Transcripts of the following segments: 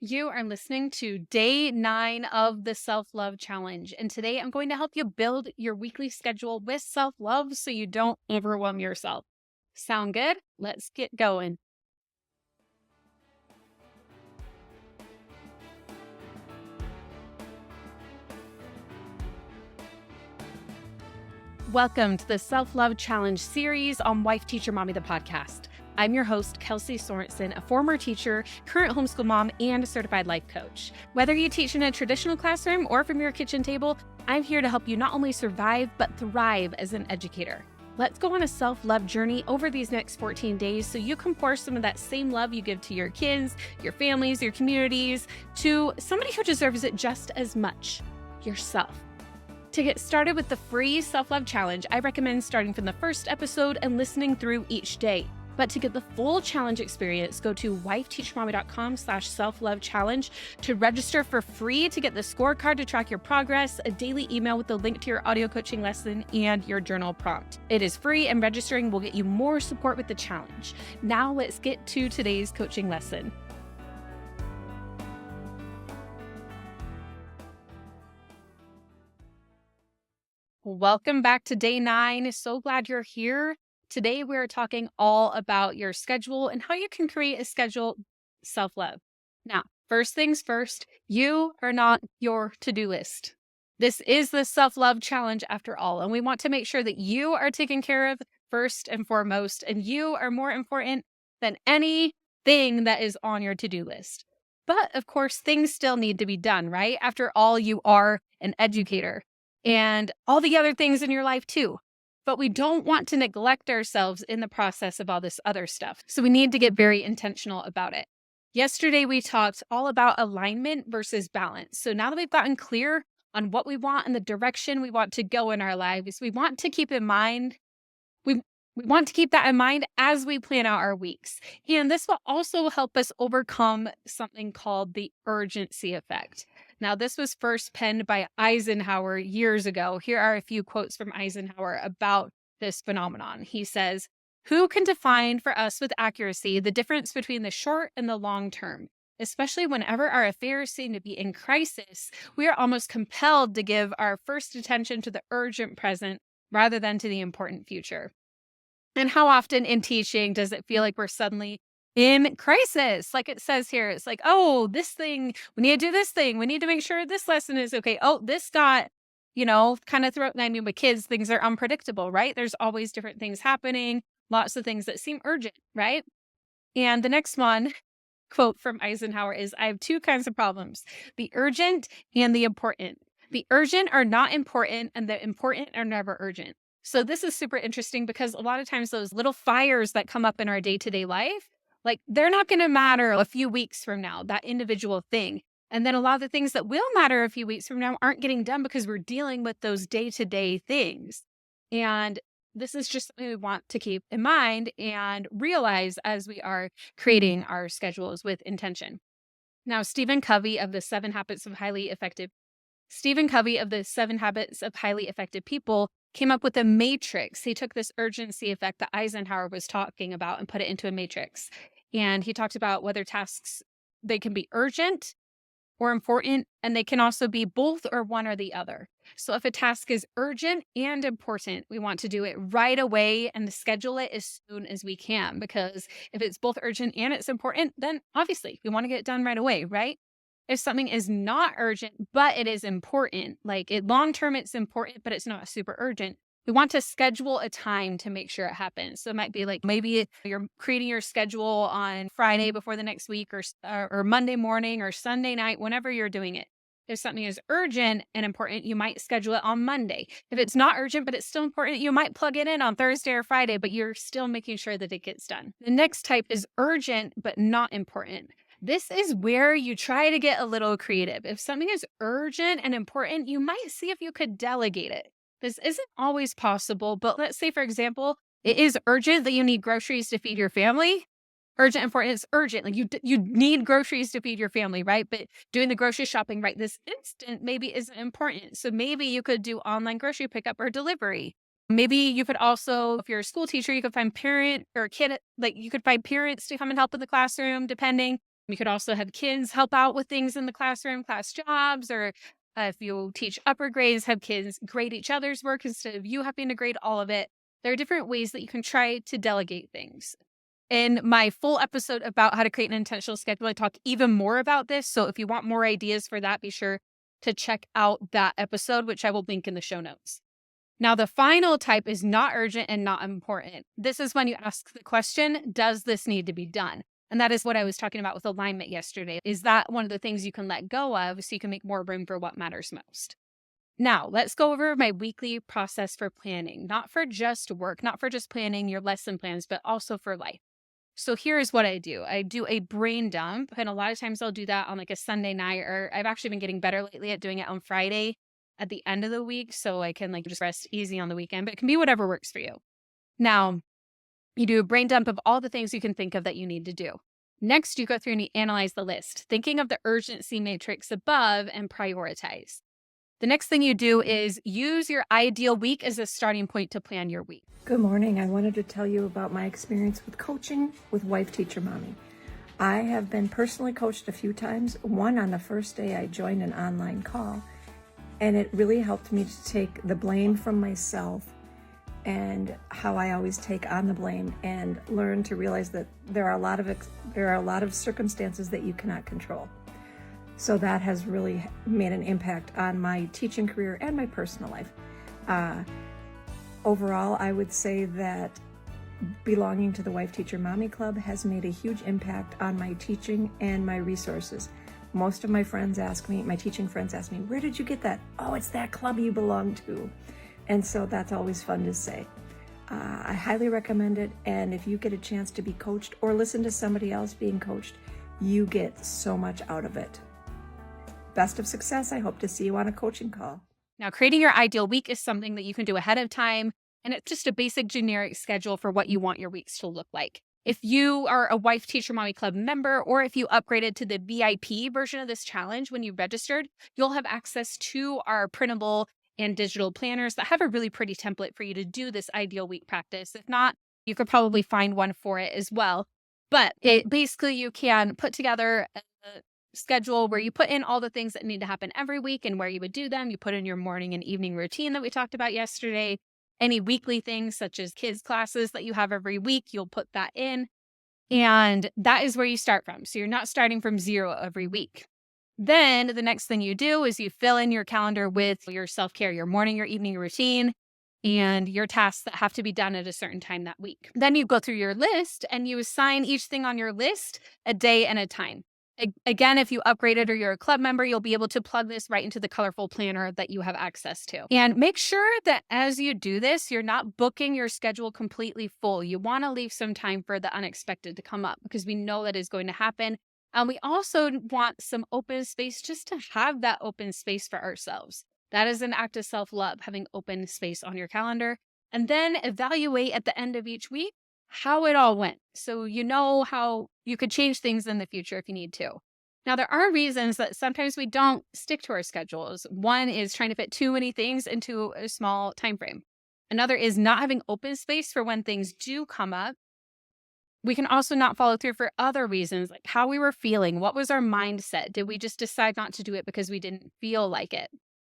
You are listening to day 9 of the Self Love Challenge. And today I'm going to help you build your weekly schedule with self love so you don't overwhelm yourself. Sound good? Let's get going. Welcome to the Self Love Challenge series on Wife Teacher Mommy, the podcast. I'm your host, Kelsey Sorensen, a former teacher, current homeschool mom, and a certified life coach. Whether you teach in a traditional classroom or from your kitchen table, I'm here to help you not only survive, but thrive as an educator. Let's go on a self-love journey over these next 14 days so you can pour some of that same love you give to your kids, your families, your communities, to somebody who deserves it just as much, yourself. To get started with the free self-love challenge, I recommend starting from the first episode and listening through each day. But to get the full challenge experience, go to wifeteachermommy.com/self-love-challenge to register for free to get the scorecard to track your progress, a daily email with the link to your audio coaching lesson, and your journal prompt. It is free and registering will get you more support with the challenge. Now let's get to today's coaching lesson. Welcome back to day 9. So glad you're here. Today, we're talking all about your schedule and how you can create a schedule self-love. Now, first things first, you are not your to-do list. This is the self-love challenge after all, and we want to make sure that you are taken care of first and foremost, and you are more important than anything that is on your to-do list. But of course, things still need to be done, right? After all, you are an educator and all the other things in your life too. But we don't want to neglect ourselves in the process of all this other stuff. So we need to get very intentional about it. Yesterday, we talked all about alignment versus balance. So now that we've gotten clear on what we want and the direction we want to go in our lives, we want to keep in mind, we want to keep that in mind as we plan out our weeks. And this will also help us overcome something called the urgency effect. Now, this was first penned by Eisenhower years ago. Here are a few quotes from Eisenhower about this phenomenon. He says, "Who can define for us with accuracy the difference between the short and the long term? Especially whenever our affairs seem to be in crisis, we are almost compelled to give our first attention to the urgent present rather than to the important future." And how often in teaching does it feel like we're suddenly in crisis? Like it says here, it's like, oh, this thing, we need to do this thing. We need to make sure this lesson is okay. Oh, this got, kind of throughout. I mean, with kids, things are unpredictable, right? There's always different things happening, lots of things that seem urgent, right? And the next one, quote from Eisenhower is, "I have two kinds of problems, the urgent and the important. The urgent are not important and the important are never urgent." So this is super interesting because a lot of times those little fires that come up in our day-to-day life, like they're not going to matter a few weeks from now, that individual thing. And then a lot of the things that will matter a few weeks from now aren't getting done because we're dealing with those day-to-day things. And this is just something we want to keep in mind and realize as we are creating our schedules with intention. Now, Stephen Covey of the 7 Habits of Highly Effective People came up with a matrix. He took this urgency effect that Eisenhower was talking about and put it into a matrix. And he talked about whether tasks, they can be urgent or important, and they can also be both or one or the other. So if a task is urgent and important, we want to do it right away and schedule it as soon as we can, because if it's both urgent and it's important, then obviously we want to get it done right away, right? If something is not urgent, but it is important, like it long term, it's important, but it's not super urgent, we want to schedule a time to make sure it happens. So it might be like maybe you're creating your schedule on Friday before the next week or Monday morning or Sunday night, whenever you're doing it. If something is urgent and important, you might schedule it on Monday. If it's not urgent, but it's still important, you might plug it in on Thursday or Friday, but you're still making sure that it gets done. The next type is urgent, but not important. This is where you try to get a little creative. If something is urgent and important, you might see if you could delegate it. This isn't always possible, but let's say, for example, it is urgent that you need groceries to feed your family. Urgent, important, it's urgent. Like you need groceries to feed your family, right? But doing the grocery shopping right this instant maybe isn't important. So maybe you could do online grocery pickup or delivery. Maybe you could also, if you're a school teacher, you could find parent or kid, like you could find parents to come and help in the classroom, depending. You could also have kids help out with things in the classroom, class jobs, or if you teach upper grades, have kids grade each other's work instead of you having to grade all of it. There are different ways that you can try to delegate things. In my full episode about how to create an intentional schedule, I talk even more about this. So if you want more ideas for that, be sure to check out that episode, which I will link in the show notes. Now, the final type is not urgent and not important. This is when you ask the question, does this need to be done? And that is what I was talking about with alignment yesterday. Is that one of the things you can let go of so you can make more room for what matters most? Now, let's go over my weekly process for planning, not for just work, not for just planning your lesson plans, but also for life. So here's what I do. I do a brain dump, and a lot of times I'll do that on like a Sunday night, or I've actually been getting better lately at doing it on Friday at the end of the week so I can like just rest easy on the weekend, but it can be whatever works for you. Now, you do a brain dump of all the things you can think of that you need to do. Next, you go through and you analyze the list, thinking of the urgency matrix above and prioritize. The next thing you do is use your ideal week as a starting point to plan your week. Good morning. I wanted to tell you about my experience with coaching with Wife Teacher Mommy. I have been personally coached a few times. One on the first day I joined an online call, and it really helped me to take the blame from myself and how I always take on the blame, and learn to realize that there are a lot of circumstances that you cannot control. So that has really made an impact on my teaching career and my personal life. Overall, I would say that belonging to the Wife Teacher Mommy Club has made a huge impact on my teaching and my resources. Most of my friends ask me, my teaching friends ask me, where did you get that? Oh, it's that club you belong to. And so that's always fun to say. I highly recommend it. And if you get a chance to be coached or listen to somebody else being coached, you get so much out of it. Best of success. I hope to see you on a coaching call. Now, creating your ideal week is something that you can do ahead of time, and it's just a basic generic schedule for what you want your weeks to look like. If you are a Wife Teacher Mommy Club member, or if you upgraded to the VIP version of this challenge when you registered, you'll have access to our printable and digital planners that have a really pretty template for you to do this ideal week practice. If not, you could probably find one for it as well. But it basically, you can put together a schedule where you put in all the things that need to happen every week and where you would do them. You put in your morning and evening routine that we talked about yesterday. Any weekly things such as kids classes that you have every week, you'll put that in. And that is where you start from. So you're not starting from zero every week. Then the next thing you do is you fill in your calendar with your self-care, your morning, your evening routine, and your tasks that have to be done at a certain time that week. Then you go through your list and you assign each thing on your list a day and a time. Again, if you upgraded or you're a club member, you'll be able to plug this right into the colorful planner that you have access to. And make sure that as you do this, you're not booking your schedule completely full. You want to leave some time for the unexpected to come up, because we know that is going to happen. And we also want some open space, just to have that open space for ourselves. That is an act of self-love, having open space on your calendar. And then evaluate at the end of each week how it all went, so you know how you could change things in the future if you need to. Now, there are reasons that sometimes we don't stick to our schedules. One is trying to fit too many things into a small time frame. Another is not having open space for when things do come up. We can also not follow through for other reasons, like how we were feeling. What was our mindset? Did we just decide not to do it because we didn't feel like it?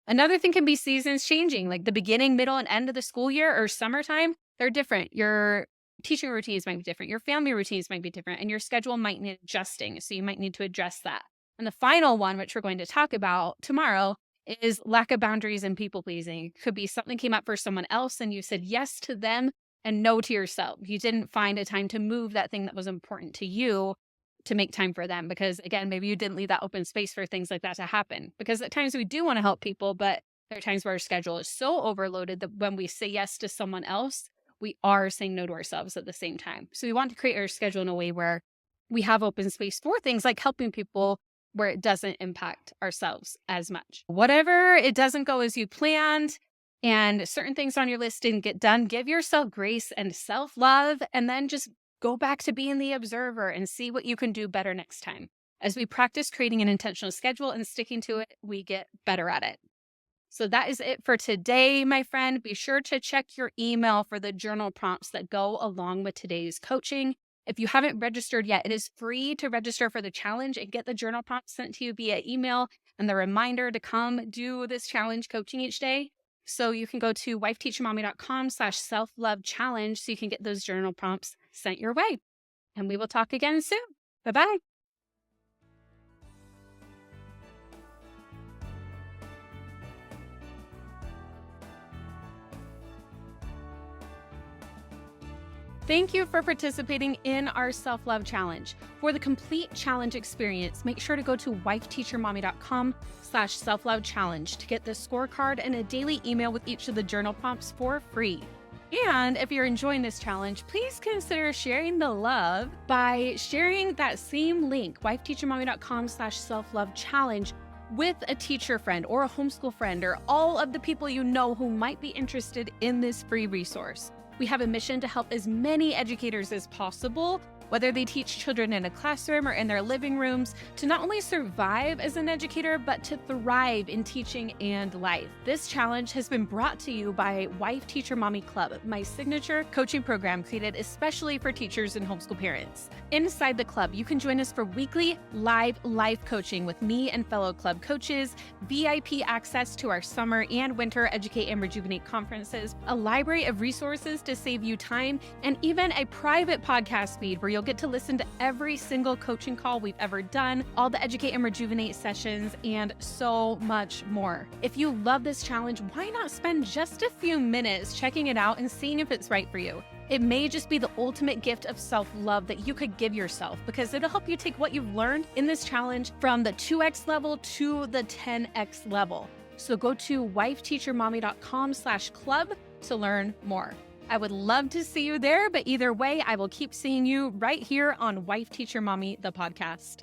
Another thing can be seasons changing, like the beginning, middle, and end of the school year or summertime. They're different. Your teaching routines might be different. Your family routines might be different, and your schedule might need adjusting. So you might need to address that. And the final one, which we're going to talk about tomorrow, is lack of boundaries and people pleasing. It could be something came up for someone else and you said yes to them and no to yourself. You didn't find a time to move that thing that was important to you to make time for them, because again, maybe you didn't leave that open space for things like that to happen. Because at times we do want to help people, but there are times where our schedule is so overloaded that when we say yes to someone else, we are saying no to ourselves at the same time. So we want to create our schedule in a way where we have open space for things like helping people, where it doesn't impact ourselves as much. Whatever it doesn't go as you planned and certain things on your list didn't get done, give yourself grace and self-love, and then just go back to being the observer and see what you can do better next time. As we practice creating an intentional schedule and sticking to it, we get better at it. So that is it for today, my friend. Be sure to check your email for the journal prompts that go along with today's coaching. If you haven't registered yet, it is free to register for the challenge and get the journal prompts sent to you via email and the reminder to come do this challenge coaching each day. So you can go to wifeteachermommy.com/self-love challenge so you can get those journal prompts sent your way. And we will talk again soon. Bye-bye. Thank you for participating in our self-love challenge. For the complete challenge experience, make sure to go to wifeteachermommy.com/self-love challenge to get the scorecard and a daily email with each of the journal prompts for free. And if you're enjoying this challenge, please consider sharing the love by sharing that same link, wifeteachermommy.com/self-love challenge, with a teacher friend or a homeschool friend or all of the people you know who might be interested in this free resource. We have a mission to help as many educators as possible, whether they teach children in a classroom or in their living rooms, to not only survive as an educator, but to thrive in teaching and life. This challenge has been brought to you by Wife Teacher Mommy Club, my signature coaching program created especially for teachers and homeschool parents. Inside the club, you can join us for weekly live coaching with me and fellow club coaches, VIP access to our summer and winter Educate and Rejuvenate conferences, a library of resources to save you time, and even a private podcast feed where you'll get to listen to every single coaching call we've ever done, all the Educate and Rejuvenate sessions, and so much more. If you love this challenge, why not spend just a few minutes checking it out and seeing if it's right for you? It may just be the ultimate gift of self-love that you could give yourself, because it'll help you take what you've learned in this challenge from the 2x level to the 10x level. So go to wifeteachermommy.com/club to learn more. I would love to see you there, but either way, I will keep seeing you right here on Wife Teacher Mommy, the podcast.